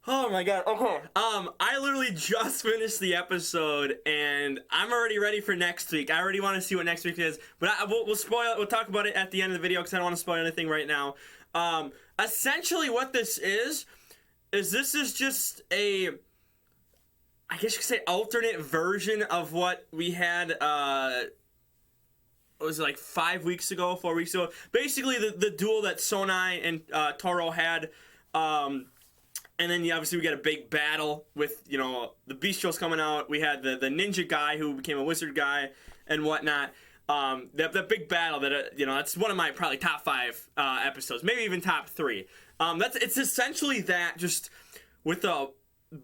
Oh my god. Okay. I literally just finished the episode, and I'm already ready for next week. I already want to see what next week is, but we'll spoil it. We'll talk about it at the end of the video because I don't want to spoil anything right now. Essentially, what this is this is just a, I guess you could say, alternate version of what we had. What was it, like 5 weeks ago, 4 weeks ago? Basically, the duel that Sonai and Toro had. And then obviously we got a big battle with, the bestials coming out. We had the ninja guy who became a wizard guy and whatnot. That big battle that, that's one of my probably top 5 episodes, maybe even top 3. It's essentially that, just with a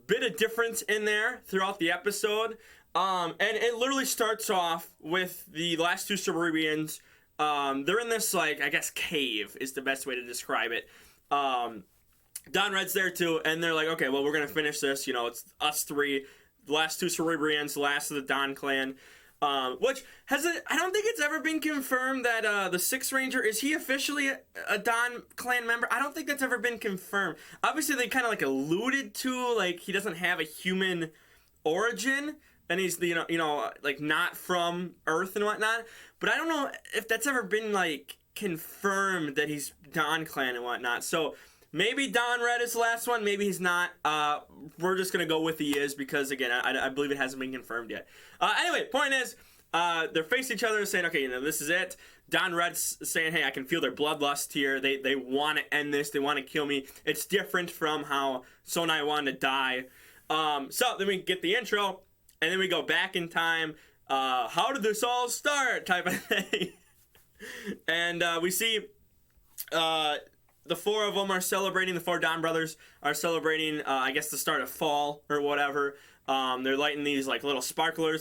bit of difference in there throughout the episode. And it literally starts off with the last 2 Cerebrians. They're in this, like, I guess cave is the best way to describe it. Don Red's there too, and they're like, okay, well, we're gonna finish this. It's us 3, the last 2 Cerebrians, the last of the Don clan. Which I don't think it's ever been confirmed that the Sixth Ranger, is he officially a Don clan member? I don't think that's ever been confirmed. Obviously, they kind of like alluded to, like, he doesn't have a human origin, and he's like not from Earth and whatnot. But I don't know if that's ever been like confirmed that he's Don clan and whatnot. So maybe Don Red is the last one. Maybe he's not. We're just going to go with he is because, again, I believe it hasn't been confirmed yet. Anyway, point is, they're facing each other saying, okay, this is it. Don Red's saying, hey, I can feel their bloodlust here. They want to end this. They want to kill me. It's different from how Sonai wanted to die. So then we get the intro, and then we go back in time. How did this all start? Type of thing. And we see... the 4 of them are celebrating. The 4 DonBrothers are celebrating, I guess, the start of fall or whatever. They're lighting these like little sparkler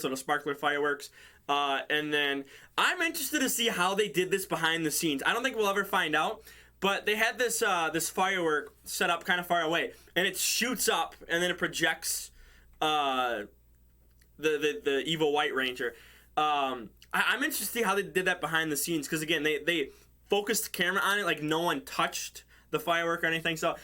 fireworks. And then I'm interested to see how they did this behind the scenes. I don't think we'll ever find out. But they had this firework set up kind of far away, and it shoots up, and then it projects the evil White Ranger. I'm interested to see how they did that behind the scenes, because again, they focused the camera on it like no one touched the firework or anything. So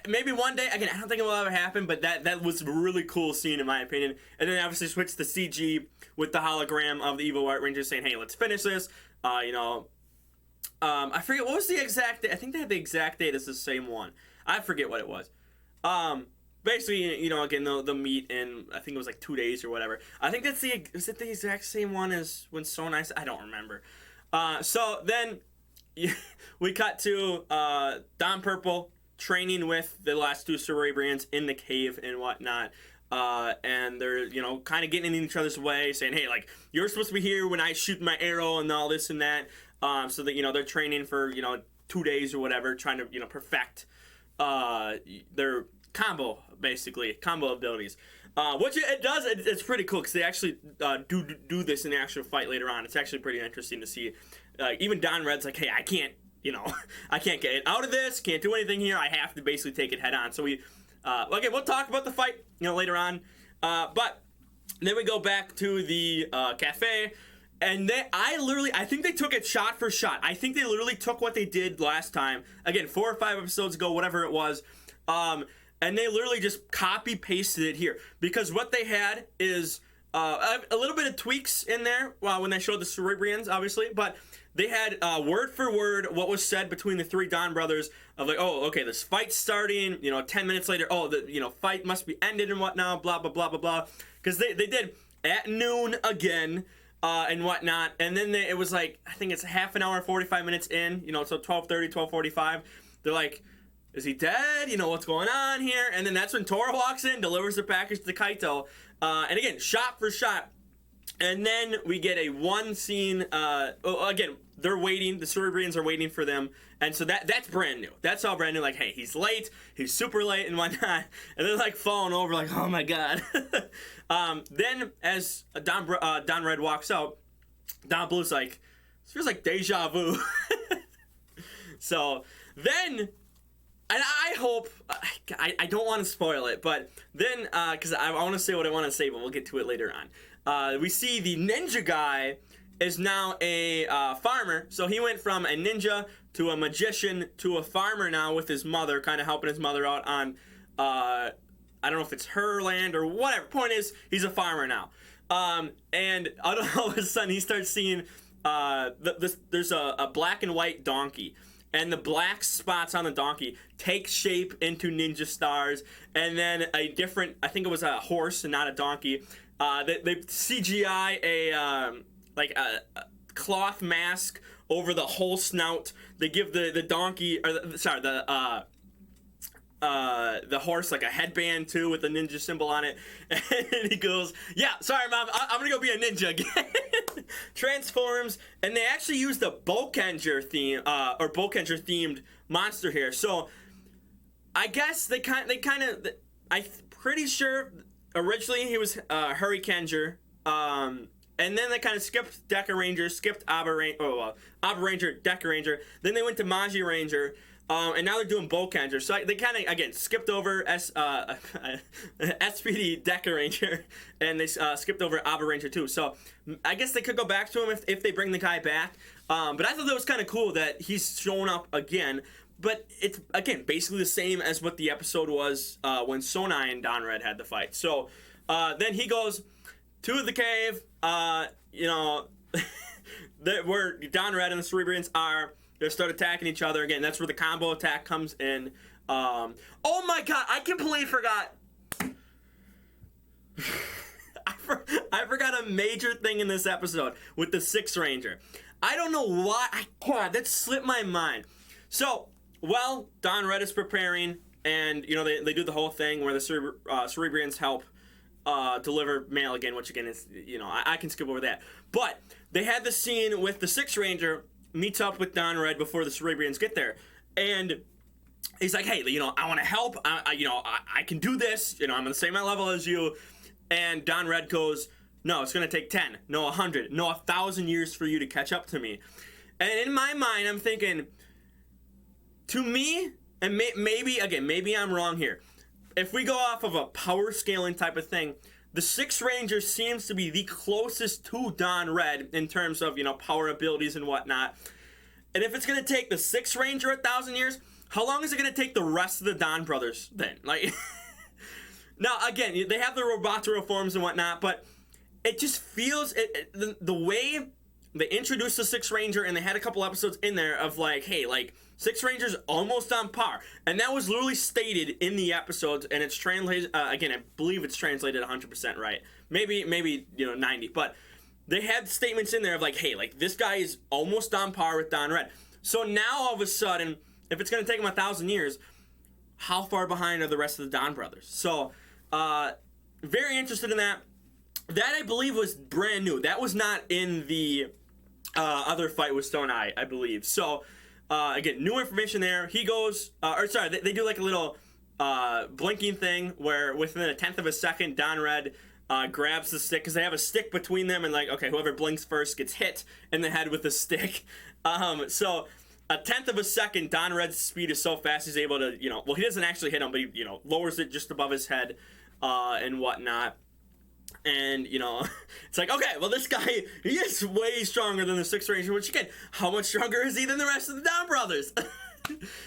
maybe one day, again, I don't think it will ever happen, but that was a really cool scene in my opinion. And then obviously switch the CG with the hologram of the evil White Ranger saying, hey, let's finish this. I forget what was the exact date. I think they had the exact date as the same one. I forget what it was. Basically, again, they'll meet in, I think it was like 2 days or whatever. I think is it the exact same one as when Sonai? I don't remember. So then we cut to Don Purple training with the last 2 Cerebrians in the cave and whatnot. And they're, kind of getting in each other's way, saying, hey, like, you're supposed to be here when I shoot my arrow and all this and that. So that, they're training for, 2 days or whatever, trying to, perfect their combo abilities. Which it does, it's pretty cool because they actually do this in the actual fight later on. It's actually pretty interesting to see. Even Don Red's like, hey, I can't get out of this, can't do anything here. I have to basically take it head on. So we'll talk about the fight, later on. But then we go back to the cafe, and I think they took it shot for shot. I think they literally took what they did last time. Again, 4 or 5 episodes ago, whatever it was. And they literally just copy-pasted it here. Because what they had is a little bit of tweaks in there when they showed the Cerebrians, obviously. But they had word for word what was said between the 3 DonBrothers of like, oh, okay, this fight's starting. 10 minutes later, oh, the fight must be ended and whatnot, blah, blah, blah, blah, blah. Because they did at noon again and whatnot. And then it was like, I think it's half an hour, 45 minutes in, so 12:30, 12:45. They're like, is he dead? What's going on here? And then that's when Toro walks in, delivers the package to Kaito. And again, shot for shot. And then we get a one scene. Again, they're waiting. The Cerebrians are waiting for them. And so that's brand new. That's all brand new. Like, hey, he's late. He's super late and whatnot. And they're like falling over like, oh my God. Then as Don Red walks out, Don Blue's like, this feels like deja vu. So then... And I hope, I don't want to spoil it, but then, because I want to say what I want to say, but we'll get to it later on. We see the ninja guy is now a farmer. So he went from a ninja to a magician to a farmer now with his mother, kind of helping his mother out on I don't know if it's her land or whatever. Point is, he's a farmer now. And all of a sudden, he starts seeing there's a black and white donkey. And the black spots on the donkey take shape into ninja stars. And then a different, I think it was a horse and not a donkey. They CGI a cloth mask over the whole snout. They give the donkey, the horse like a headband too with the ninja symbol on it. And he goes, yeah, sorry mom, I'm gonna go be a ninja again. Transforms, and they actually used the Bokenger theme or Bokenger themed monster here. So I guess they kind of I'm pretty sure originally he was Hurricaneger, and then they kind of skipped Deca Ranger, skipped Abba Ranger, Deca Ranger, then they went to Magi Ranger. And now they're doing Bokenger. So they kind of, again, skipped over SPD Deca Ranger, and they skipped over Abba Ranger too. So I guess they could go back to him if they bring the guy back. But I thought that was kind of cool that he's showing up again. But it's, again, basically the same as what the episode was when Sonai and Don Red had the fight. So then he goes to the cave, where Don Red and the Cerebrians are. They start attacking each other again. That's where the combo attack comes in. Oh my god, I completely forgot. I forgot a major thing in this episode with the Six Ranger. I don't know why. God, that slipped my mind. So, well, Don Red is preparing, and they do the whole thing where the Cerebrians help deliver mail again, which again is I can skip over that. But they had the scene with the Six Ranger meets up with Don Red before the Cerebrians get there, and he's like, hey, I want to help. I can do this. I'm on the same level as you. And Don Red goes, no, it's going to take 10, no 100, no 1,000 years for you to catch up to me. And in my mind, I'm thinking, to me, and maybe I'm wrong here. If we go off of a power scaling type of thing, the Six Ranger seems to be the closest to Don Red in terms of, power abilities and whatnot. And if it's going to take the Six Ranger 1,000 years, how long is it going to take the rest of the DonBrothers then? Like, now, again, they have the Roboto forms and whatnot, but it just feels, the way they introduced the Six Ranger, and they had a couple episodes in there of like, hey, like, Six Ranger's almost on par. And that was literally stated in the episodes, and it's translated, again, I believe it's translated 100% right. Maybe 90. But they had statements in there of like, hey, like, this guy is almost on par with Don Red. So now, all of a sudden, if it's going to take him 1,000 years, how far behind are the rest of the DonBrothers? So, very interested in that. That, I believe, was brand new. That was not in the other fight with Stone Eye, I believe. So, again, new information there. He goes, they do like a little blinking thing where within 1/10 of a second, Don Red grabs the stick, because they have a stick between them, and like, okay, whoever blinks first gets hit in the head with the stick. So 1/10 of a second, Don Red's speed is so fast he's able to, he doesn't actually hit him, but he, lowers it just above his head and whatnot. And, it's like, okay, well, this guy, he is way stronger than the Six Ranger, which, again, how much stronger is he than the rest of the DonBrothers?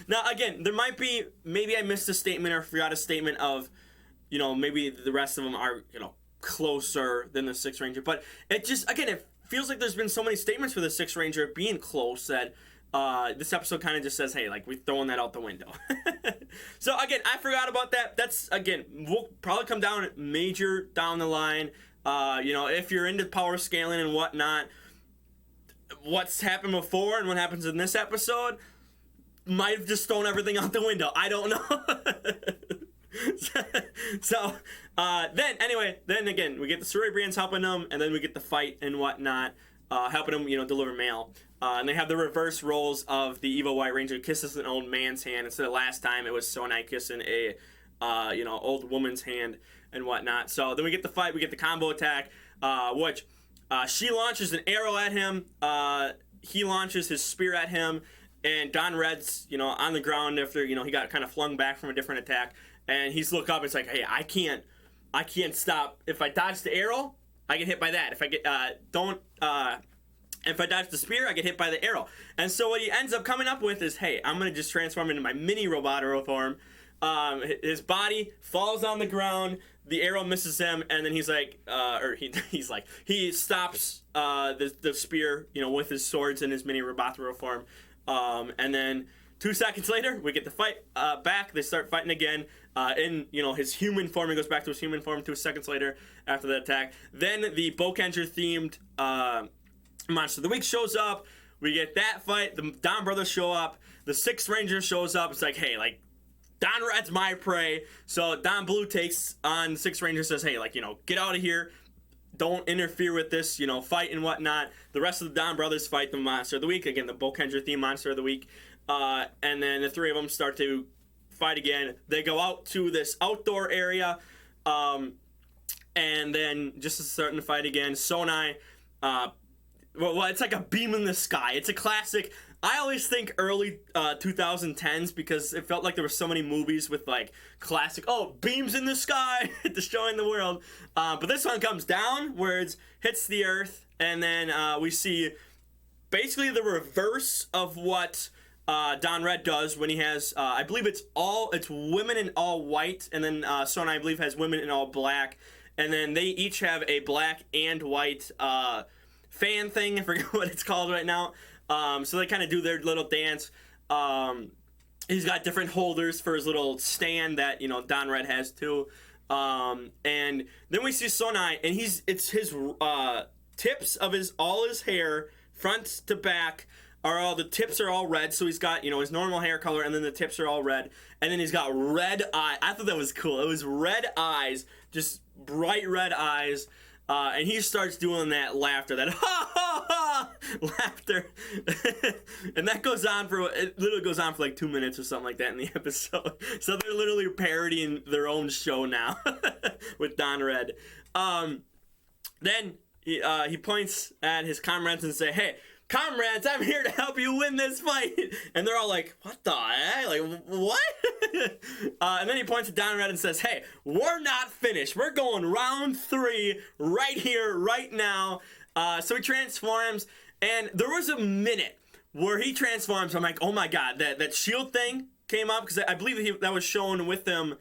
Now, again, there might be, maybe I missed a statement or forgot a statement of, maybe the rest of them are, closer than the Six Ranger. But it just, again, it feels like there's been so many statements for the Six Ranger being close that this episode kind of just says, hey, like, we're throwing that out the window. So, again, I forgot about that. That's, again, we'll probably come down major down the line. If you're into power scaling and whatnot, what's happened before and what happens in this episode might have just thrown everything out the window. I don't know. Then again, we get the Cerebrians helping them, and then we get the fight and whatnot, helping them, deliver mail. And they have the reverse roles of the evil White Ranger kisses an old man's hand instead of last time it was Sonai kissing a, old woman's hand and whatnot. So then we get the fight, we get the combo attack, which she launches an arrow at him, he launches his spear at him, and Don Red's, on the ground after, he got kind of flung back from a different attack, and he's look up, it's like, hey, I can't stop. If I dodge the arrow, I get hit by that. If I get, if I dodge the spear, I get hit by the arrow. And so what he ends up coming up with is, hey, I'm going to just transform into my mini Roboto form, His body falls on the ground. The arrow misses him, and then he's like, he stops the spear, with his swords in his mini Robothero form. And then 2 seconds later, we get the fight back. They start fighting again. In his human form, he goes back to his human form 2 seconds later after the attack. Then the Bokenger themed Monster of the Week shows up. We get that fight. The DonBrothers show up. The Sixth Ranger shows up. It's like, hey, like, Don Red's my prey. So Don Blue takes on Sixth Ranger, says, hey, like, get out of here. Don't interfere with this, fight and whatnot. The rest of the DonBrothers fight the Monster of the Week. Again, the Bokenger theme Monster of the Week. And then the three of them start to fight again. They go out to this outdoor area. And then just starting to fight again, Sonai, well, it's like a beam in the sky. It's a classic. I always think early 2010s because it felt like there were so many movies with like classic, beams in the sky destroying the world. But this one comes down where it hits the earth, and then we see basically the reverse of what Don Red does when he has, I believe it's women in all white, and then Sonai, I believe, has women in all black, and then they each have a black and white fan thing. I forget what it's called right now. So they kind of do their little dance. He's got different holders for his little stand that, Don Red has too. And then we see Sonai, and it's his tips of all his hair, front to back, the tips are all red. So he's got, his normal hair color, and then the tips are all red. And then he's got red eye. I thought that was cool. It was red eyes, just bright red eyes. And he starts doing that laughter, that ha ha ha laughter, and that goes on it literally goes on for like 2 minutes or something like that in the episode. So they're literally parodying their own show now with Don Red. Then he points at his comrades and say, "Hey, comrades, I'm here to help you win this fight." And they're all like, what the heck? Like, what? And then he points at Don Red and says, hey, we're not finished. We're going round 3 right here, right now. So he transforms, and there was a minute where he transforms. I'm like, oh my God, that shield thing came up, because I believe that was shown with him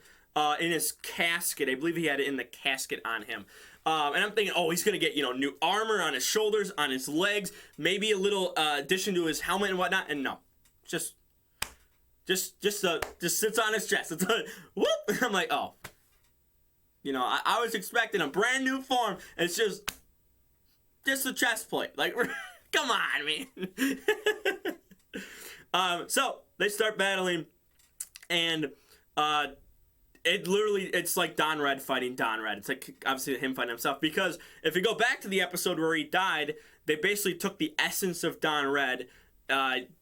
in his casket. I believe he had it in the casket on him. And I'm thinking, he's going to get, new armor on his shoulders, on his legs, maybe a little addition to his helmet and whatnot. And no, just sits on his chest. It's like, whoop! I'm like, I was expecting a brand new form, and it's just a chest plate. Like, come on, man. So they start battling, and it's like Don Red fighting Don Red. It's like obviously him fighting himself, because if you go back to the episode where he died, they basically took the essence of Don Red,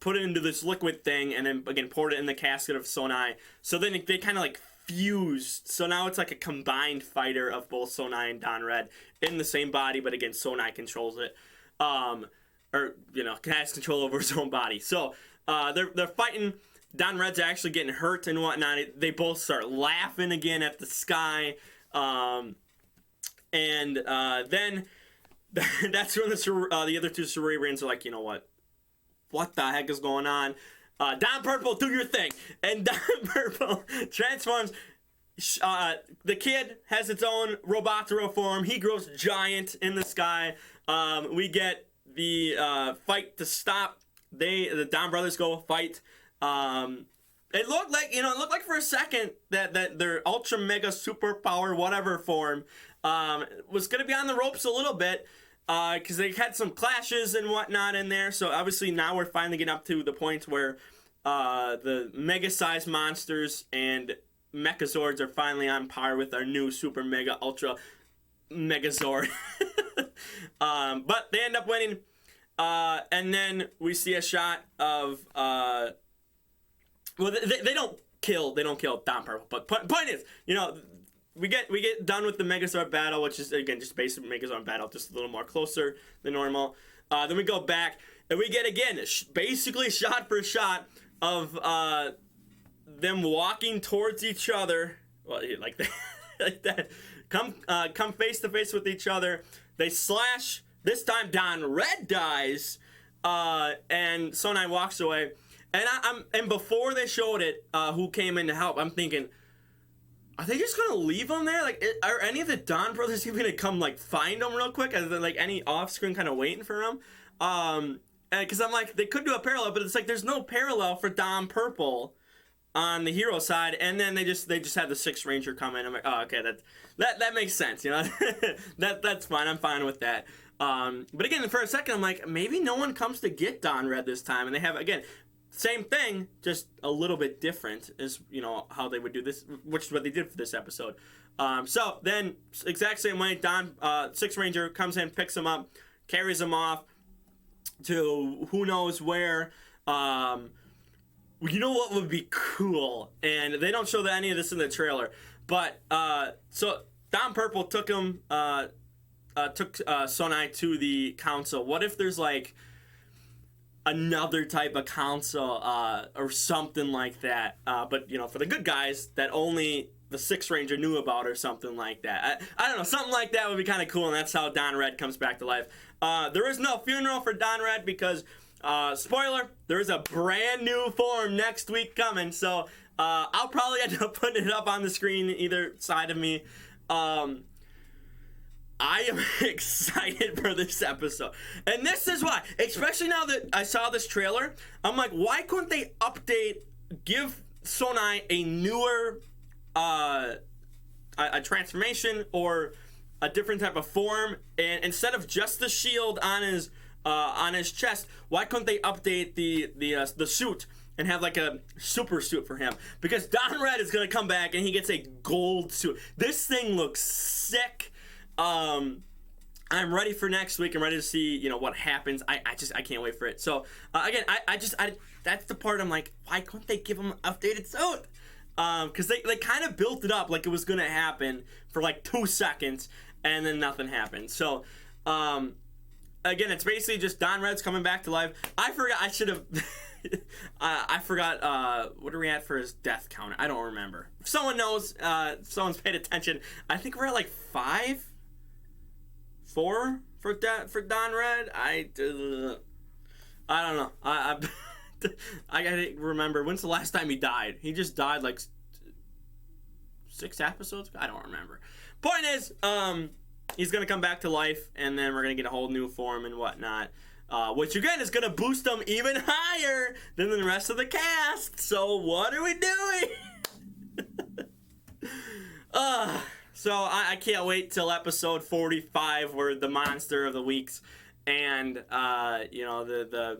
put it into this liquid thing, and then again poured it in the casket of Sonai. So then they kind of like fused. So now it's like a combined fighter of both Sonai and Don Red in the same body, but again, Sonai controls it, has control over his own body. So they're fighting. Don Red's actually getting hurt and whatnot. They both start laughing again at the sky. And then that's when the other two Cerebrians are like, you know what? What the heck is going on? Don Purple, do your thing. And Don Purple transforms. The kid has its own Robothero form. He grows giant in the sky. We get the fight to stop. The DonBrothers go fight. It looked like for a second that their ultra mega superpower whatever form was gonna be on the ropes a little bit, because they had some clashes and whatnot in there. So obviously now we're finally getting up to the point where the mega sized monsters and Mechazords are finally on par with our new super mega ultra Megazord. But they end up winning, and then we see a shot of well, they don't kill Don Purple, but point is, we get done with the Megazord battle, which is again just basic Megazord battle, just a little more closer than normal. Then we go back and we get again basically shot for shot of them walking towards each other, well, like that, like that. Come face to face with each other. They slash. This time Don Red dies, and Sonai walks away. And before they showed it, who came in to help, I'm thinking, are they just gonna leave him there? Like, are any of the Don brothers even gonna come like find him real quick? Are there like any off screen kind of waiting for him? Because I'm like, they could do a parallel, but it's like there's no parallel for Don Purple on the hero side, and then they just had the Sixth Ranger come in. I'm like, oh, okay, that makes sense, you know. That's fine. I'm fine with that. But again, for a second, I'm like, maybe no one comes to get Don Red this time, and they have, again, same thing, just a little bit different is, you know, how they would do this, which is what they did for this episode. So then, exact same way, Don Sixth Ranger comes in, picks him up, carries him off to who knows where. You know what would be cool, and they don't show any of this in the trailer, but so Don Purple took him, took Sonai to the council. What if there's like another type of council or something like that? But you know, for the good guys that only the Sixth Ranger knew about or something like that. I don't know, something like that would be kind of cool, and that's how Don Red comes back to life. There is no funeral for Don Red because. Spoiler, there's a brand new form next week coming, so I'll probably end up putting it up on the screen either side of me. I am excited for this episode, and this is why, especially now that I saw this trailer, I'm like, why couldn't they give Sonai a newer a transformation or a different type of form, and instead of just the shield on his chest, why couldn't they update the suit and have like a super suit for him? Because Don Red is gonna come back and he gets a gold suit. This thing looks sick. I'm ready for next week. I'm ready to see, you know, what happens. I can't wait for it. So again, I that's the part I'm like, why couldn't they give him an updated suit? Because they kind of built it up like it was gonna happen for like 2 seconds and then nothing happened. So again, it's basically just Don Red's coming back to life. I forgot. I should have. I forgot. What are we at for his death count? I don't remember. If someone knows, if someone's paid attention, I think we're at like 4 for Don Red. I don't know. I gotta remember, when's the last time he died? He just died like 6 episodes. I don't remember. Point is, he's going to come back to life, and then we're going to get a whole new form and whatnot. Which, again, is going to boost him even higher than the rest of the cast. So, what are we doing? So, I can't wait till episode 45, where the monster of the weeks and, you know,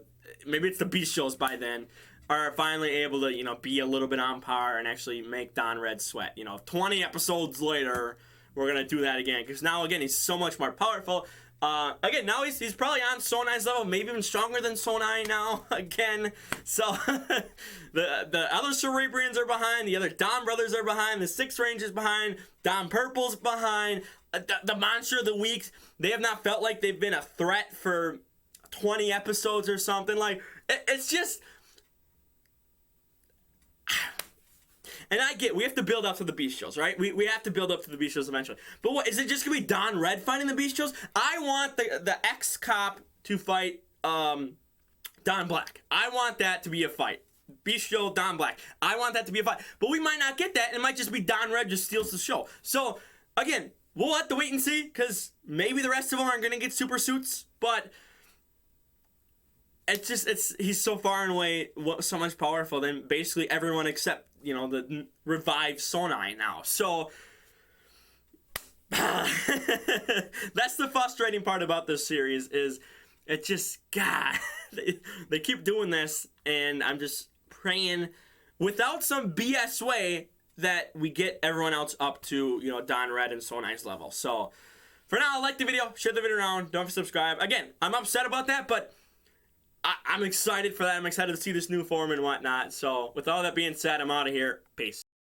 maybe it's the Beast shows by then, are finally able to, you know, be a little bit on par and actually make Don Red sweat. You know, 20 episodes later, we're going to do that again, because now, again, he's so much more powerful. Again, now he's probably on Sonai's level, maybe even stronger than Sonai now, again. So, the other Cerebrians are behind, the other Don brothers are behind, the Sixth Ranger's behind, Don Purple's behind, the Monster of the Week, they have not felt like they've been a threat for 20 episodes or something. Like, it's just... And I get, we have to build up to the Beast shows, right? We have to build up to the Beast shows eventually. But what, is it just going to be Don Red fighting the Beast shows? I want the ex-cop to fight Don Black. I want that to be a fight. Beast show, Don Black. I want that to be a fight. But we might not get that. It might just be Don Red just steals the show. So, again, we'll have to wait and see, because maybe the rest of them aren't going to get super suits. But he's so far and away so much powerful than basically everyone except, you know, the revived Sonai now. So that's the frustrating part about this series, is it just, God, they keep doing this, and I'm just praying without some BS way that we get everyone else up to, you know, Don Red and Sonai's level. So for now, like the video, share the video around, don't forget to subscribe. Again, I'm upset about that, but I'm excited for that. I'm excited to see this new form and whatnot. So with all that being said, I'm out of here. Peace.